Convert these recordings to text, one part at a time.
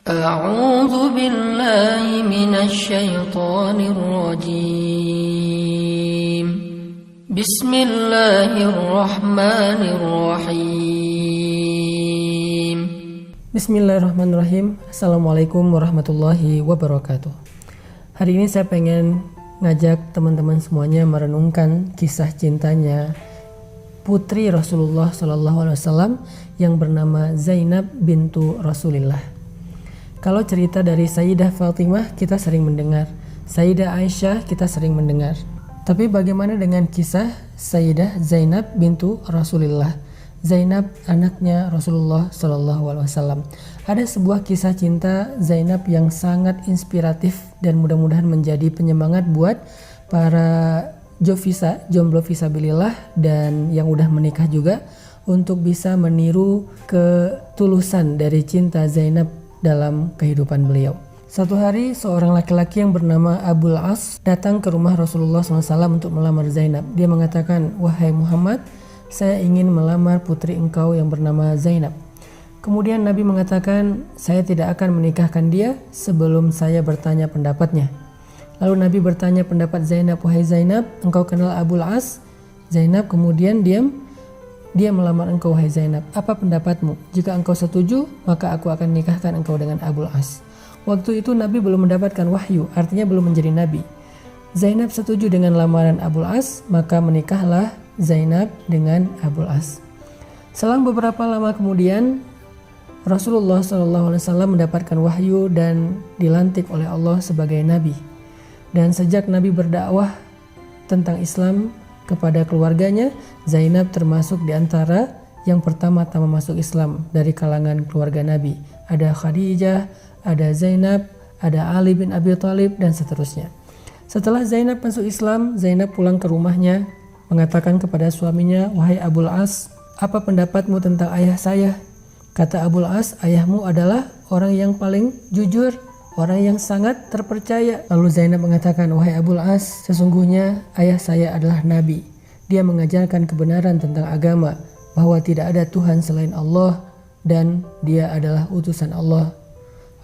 أعوذ بالله من الشيطان الرجيم بسم الله الرحمن الرحيم Bismillahirrahmanirrahim. Assalamualaikum warahmatullahi wabarakatuh. Hari ini saya pengen ngajak teman-teman semuanya merenungkan kisah cintanya putri Rasulullah SAW yang bernama Zainab bintu Rasulillah. Kalau cerita dari Sayyidah Fatimah kita sering mendengar, Sayyidah Aisyah kita sering mendengar. Tapi bagaimana dengan kisah Sayyidah Zainab bintu Rasulillah? Zainab anaknya Rasulullah SAW. Ada sebuah kisah cinta Zainab yang sangat inspiratif dan mudah-mudahan menjadi penyemangat buat para jomblo fisabilillah dan yang udah menikah juga untuk bisa meniru ketulusan dari cinta Zainab dalam kehidupan beliau. Satu hari seorang laki-laki yang bernama Abul As datang ke rumah Rasulullah SAW untuk melamar Zainab. Dia mengatakan, "Wahai Muhammad, saya ingin melamar putri engkau yang bernama Zainab." Kemudian Nabi mengatakan, "Saya tidak akan menikahkan dia sebelum saya bertanya pendapatnya." Lalu Nabi bertanya pendapat Zainab, "Wahai Zainab, engkau kenal Abul As?" Zainab kemudian diam. Dia melamar engkau, wahai Zainab. Apa pendapatmu? Jika engkau setuju, maka aku akan nikahkan engkau dengan Abul As. Waktu itu Nabi belum mendapatkan wahyu, artinya belum menjadi Nabi. Zainab setuju dengan lamaran Abul As, maka menikahlah Zainab dengan Abul As. Selang beberapa lama kemudian, Rasulullah SAW mendapatkan wahyu dan dilantik oleh Allah sebagai Nabi. Dan sejak Nabi berdakwah tentang Islam kepada keluarganya, Zainab termasuk di antara yang pertama-tama masuk Islam dari kalangan keluarga Nabi. Ada Khadijah, ada Zainab, ada Ali bin Abi Thalib, dan seterusnya. Setelah Zainab masuk Islam, Zainab pulang ke rumahnya mengatakan kepada suaminya, "Wahai Abul As, apa pendapatmu tentang ayah saya?" Kata Abul As, "Ayahmu adalah orang yang paling jujur, orang yang sangat terpercaya." Lalu Zainab mengatakan, "Wahai Abul As, sesungguhnya ayah saya adalah Nabi. Dia mengajarkan kebenaran tentang agama, bahwa tidak ada Tuhan selain Allah dan dia adalah utusan Allah."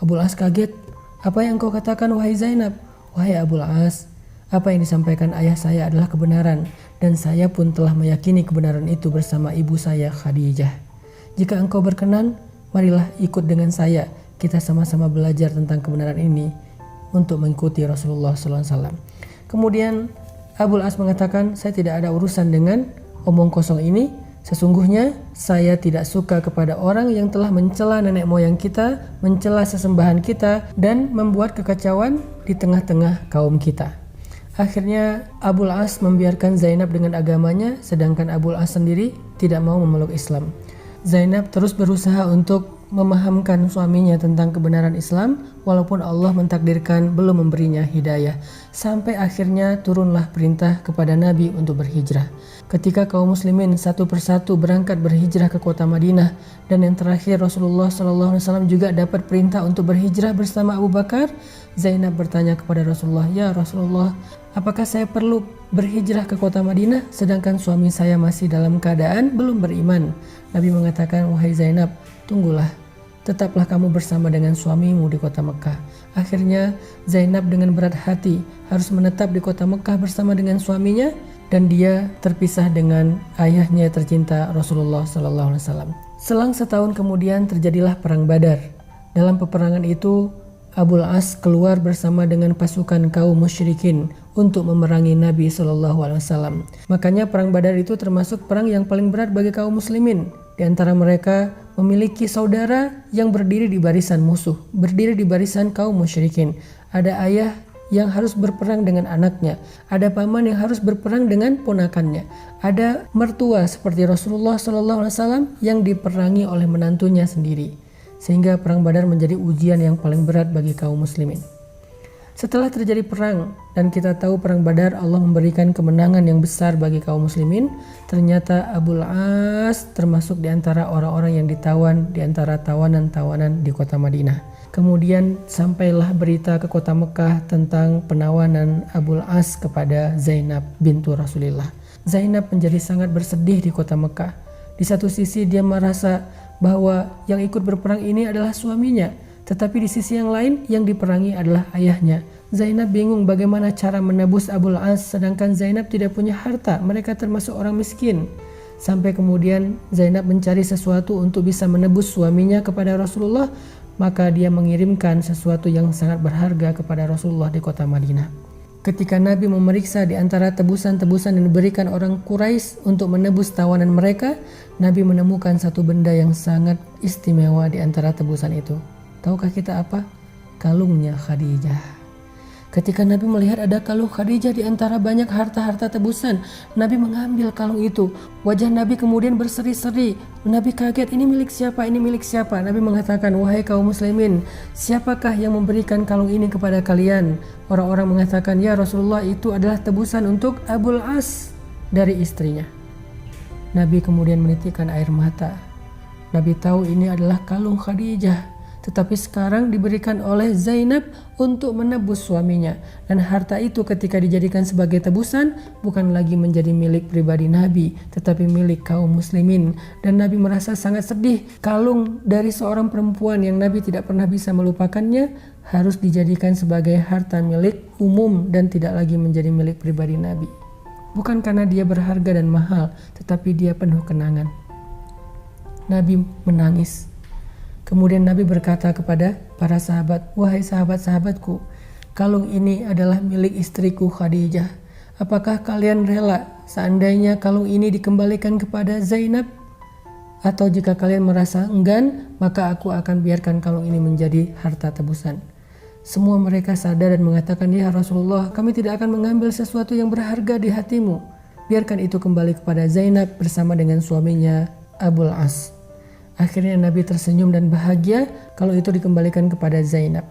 Abul As kaget. "Apa yang kau katakan, wahai Zainab?" "Wahai Abul As, apa yang disampaikan ayah saya adalah kebenaran, dan saya pun telah meyakini kebenaran itu bersama ibu saya Khadijah. Jika engkau berkenan, marilah ikut dengan saya. Kita sama-sama belajar tentang kebenaran ini untuk mengikuti Rasulullah SAW." Kemudian Abul As mengatakan, "Saya tidak ada urusan dengan omong kosong ini. Sesungguhnya saya tidak suka kepada orang yang telah mencela nenek moyang kita, mencela sesembahan kita, dan membuat kekacauan di tengah-tengah kaum kita." Akhirnya Abul As membiarkan Zainab dengan agamanya, sedangkan Abul As sendiri tidak mau memeluk Islam. Zainab terus berusaha untuk memahamkan suaminya tentang kebenaran Islam, walaupun Allah mentakdirkan belum memberinya hidayah. Sampai akhirnya turunlah perintah kepada Nabi untuk berhijrah. Ketika kaum muslimin satu persatu berangkat berhijrah ke kota Madinah, dan yang terakhir Rasulullah SAW juga dapat perintah untuk berhijrah bersama Abu Bakar, Zainab bertanya kepada Rasulullah, "Ya Rasulullah, apakah saya perlu berhijrah ke kota Madinah sedangkan suami saya masih dalam keadaan belum beriman?" Nabi mengatakan, "Wahai Zainab, tunggulah, tetaplah kamu bersama dengan suamimu di kota Mekah." Akhirnya Zainab dengan berat hati harus menetap di kota Mekah bersama dengan suaminya, dan dia terpisah dengan ayahnya tercinta Rasulullah SAW. Selang setahun kemudian terjadilah perang Badar. Dalam peperangan itu Abul As keluar bersama dengan pasukan kaum musyrikin untuk memerangi Nabi SAW. Makanya perang Badar itu termasuk perang yang paling berat bagi kaum muslimin. Di antara mereka memiliki saudara yang berdiri di barisan musuh, berdiri di barisan kaum musyrikin. Ada ayah yang harus berperang dengan anaknya, ada paman yang harus berperang dengan ponakannya, ada mertua seperti Rasulullah SAW yang diperangi oleh menantunya sendiri. Sehingga perang Badar menjadi ujian yang paling berat bagi kaum muslimin. Setelah terjadi perang, dan kita tahu perang Badar Allah memberikan kemenangan yang besar bagi kaum muslimin, ternyata Abul As termasuk di antara orang-orang yang ditawan di antara tawanan-tawanan di kota Madinah. Kemudian sampailah berita ke kota Mekah tentang penawanan Abul As kepada Zainab bintu Rasulillah. Zainab menjadi sangat bersedih di kota Mekah. Di satu sisi dia merasa bahwa yang ikut berperang ini adalah suaminya, Tetapi di sisi yang lain yang diperangi adalah ayahnya. Zainab bingung bagaimana cara menebus Abul As sedangkan Zainab tidak punya harta, mereka termasuk orang miskin. Sampai kemudian Zainab mencari sesuatu untuk bisa menebus suaminya kepada Rasulullah, maka dia mengirimkan sesuatu yang sangat berharga kepada Rasulullah di kota Madinah. Ketika Nabi memeriksa di antara tebusan-tebusan yang diberikan orang Quraisy untuk menebus tawanan mereka, Nabi menemukan satu benda yang sangat istimewa di antara tebusan itu. Tahukah kita apa? Kalungnya Khadijah. Ketika Nabi melihat ada kalung Khadijah di antara banyak harta-harta tebusan, Nabi mengambil kalung itu. Wajah Nabi kemudian berseri-seri. Nabi kaget, ini milik siapa? Ini milik siapa? Nabi mengatakan, wahai kaum muslimin, siapakah yang memberikan kalung ini kepada kalian? Orang-orang mengatakan, ya Rasulullah, itu adalah tebusan untuk Abul As dari istrinya. Nabi kemudian menitikkan air mata. Nabi tahu ini adalah kalung Khadijah, tetapi sekarang diberikan oleh Zainab untuk menebus suaminya. Dan harta itu ketika dijadikan sebagai tebusan bukan lagi menjadi milik pribadi Nabi, tetapi milik kaum muslimin. Dan Nabi merasa sangat sedih, kalung dari seorang perempuan yang Nabi tidak pernah bisa melupakannya harus dijadikan sebagai harta milik umum dan tidak lagi menjadi milik pribadi Nabi. Bukan karena dia berharga dan mahal, tetapi dia penuh kenangan. Nabi menangis. Kemudian Nabi berkata kepada para sahabat, wahai sahabat-sahabatku, kalung ini adalah milik istriku Khadijah. Apakah kalian rela seandainya kalung ini dikembalikan kepada Zainab? Atau jika kalian merasa enggan, maka aku akan biarkan kalung ini menjadi harta tebusan. Semua mereka sadar dan mengatakan, ya Rasulullah, kami tidak akan mengambil sesuatu yang berharga di hatimu. Biarkan itu kembali kepada Zainab bersama dengan suaminya Abul As. Akhirnya Nabi tersenyum dan bahagia kalau itu dikembalikan kepada Zainab.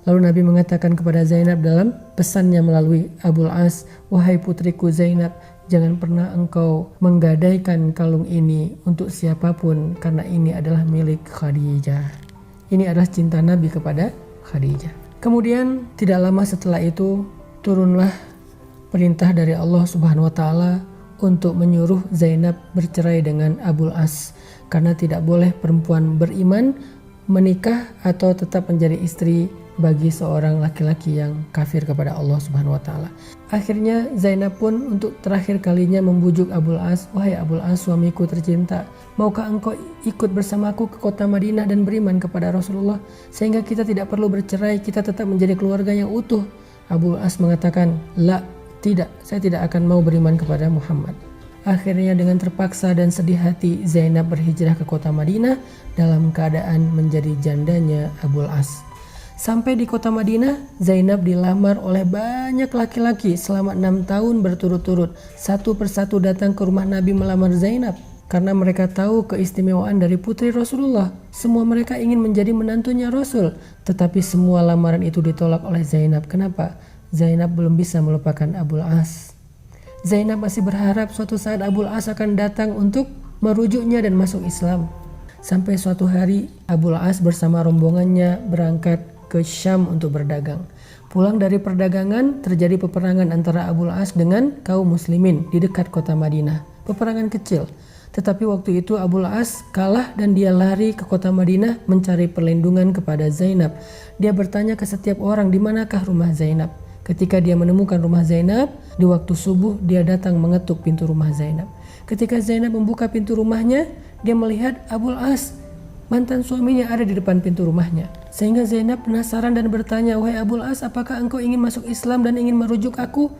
Lalu Nabi mengatakan kepada Zainab dalam pesannya melalui Abul As, wahai putriku Zainab, jangan pernah engkau menggadaikan kalung ini untuk siapapun karena ini adalah milik Khadijah. Ini adalah cinta Nabi kepada Khadijah. Kemudian tidak lama setelah itu turunlah perintah dari Allah Subhanahu wa taala untuk menyuruh Zainab bercerai dengan Abul As. Karena tidak boleh perempuan beriman menikah atau tetap menjadi istri bagi seorang laki-laki yang kafir kepada Allah Subhanahu wa taala. Akhirnya Zainab pun untuk terakhir kalinya membujuk Abul As, wahai Abul As, suamiku tercinta, maukah engkau ikut bersamaku ke kota Madinah dan beriman kepada Rasulullah sehingga kita tidak perlu bercerai, kita tetap menjadi keluarga yang utuh? Abul As mengatakan, la, tidak, saya tidak akan mau beriman kepada Muhammad. Akhirnya dengan terpaksa dan sedih hati Zainab berhijrah ke kota Madinah dalam keadaan menjadi jandanya Abul As. Sampai di kota Madinah, Zainab dilamar oleh banyak laki-laki selama 6 tahun berturut-turut. Satu persatu datang ke rumah Nabi melamar Zainab karena mereka tahu keistimewaan dari putri Rasulullah. Semua mereka ingin menjadi menantunya Rasul, tetapi semua lamaran itu ditolak oleh Zainab. Kenapa? Zainab belum bisa melupakan Abul As. Zainab masih berharap suatu saat Abul As akan datang untuk merujuknya dan masuk Islam. Sampai suatu hari Abul As bersama rombongannya berangkat ke Syam untuk berdagang. Pulang dari perdagangan terjadi peperangan antara Abul As dengan kaum muslimin di dekat kota Madinah. Peperangan kecil. Tetapi waktu itu Abul As kalah dan dia lari ke kota Madinah mencari perlindungan kepada Zainab. Dia bertanya ke setiap orang, di manakah rumah Zainab? Ketika dia menemukan rumah Zainab, di waktu subuh dia datang mengetuk pintu rumah Zainab. Ketika Zainab membuka pintu rumahnya, dia melihat Abul As, mantan suaminya, ada di depan pintu rumahnya. Sehingga Zainab penasaran dan bertanya, wahai Abul As, apakah engkau ingin masuk Islam dan ingin merujuk aku?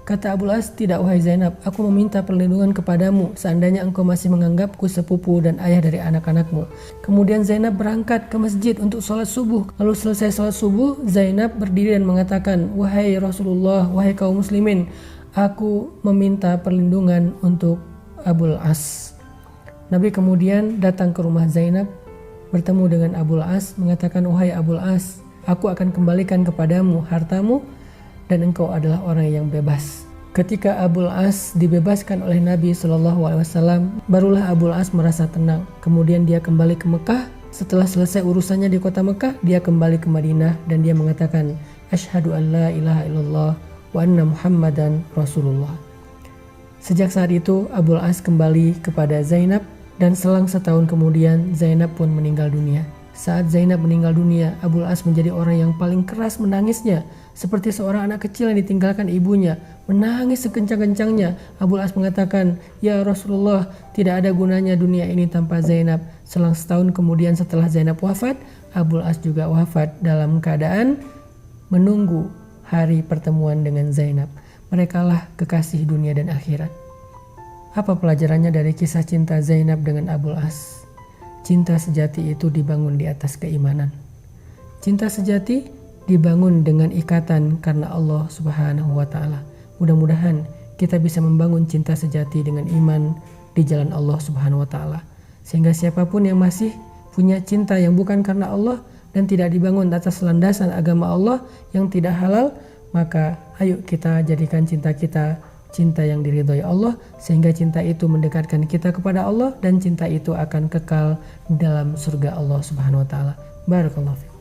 Kata Abul As, tidak wahai Zainab, aku meminta perlindungan kepadamu seandainya engkau masih menganggapku sepupu dan ayah dari anak-anakmu. Kemudian Zainab berangkat ke masjid untuk sholat subuh. Lalu selesai sholat subuh, Zainab berdiri dan mengatakan, wahai Rasulullah, wahai kaum muslimin, aku meminta perlindungan untuk Abul As. Nabi kemudian datang ke rumah Zainab, bertemu dengan Abul As, mengatakan, wahai Abul As, aku akan kembalikan kepadamu hartamu dan engkau adalah orang yang bebas. Ketika Abul As dibebaskan oleh Nabi SAW, barulah Abul As merasa tenang. Kemudian dia kembali ke Mekah. Setelah selesai urusannya di kota Mekah, dia kembali ke Madinah dan dia mengatakan, Asyhadu an la ilaha illallah wa anna Muhammadan Rasulullah. Sejak saat itu Abul As kembali kepada Zainab dan selang setahun kemudian Zainab pun meninggal dunia. Saat Zainab meninggal dunia, Abul As menjadi orang yang paling keras menangisnya, seperti seorang anak kecil yang ditinggalkan ibunya, menangis sekencang-kencangnya. Abul As mengatakan, "Ya Rasulullah, tidak ada gunanya dunia ini tanpa Zainab." Selang setahun kemudian setelah Zainab wafat, Abul As juga wafat dalam keadaan menunggu hari pertemuan dengan Zainab. Merekalah kekasih dunia dan akhirat. Apa pelajarannya dari kisah cinta Zainab dengan Abul As? Cinta sejati itu dibangun di atas keimanan. Cinta sejati dibangun dengan ikatan karena Allah Subhanahu wa Ta'ala. Mudah-mudahan kita bisa membangun cinta sejati dengan iman di jalan Allah Subhanahu wa Ta'ala, sehingga siapapun yang masih punya cinta yang bukan karena Allah dan tidak dibangun atas landasan agama Allah yang tidak halal, maka ayo kita jadikan cinta kita cinta yang diridhoi Allah, sehingga cinta itu mendekatkan kita kepada Allah dan cinta itu akan kekal dalam surga Allah Subhanahu wa Ta'ala. Barakallahu fiikum.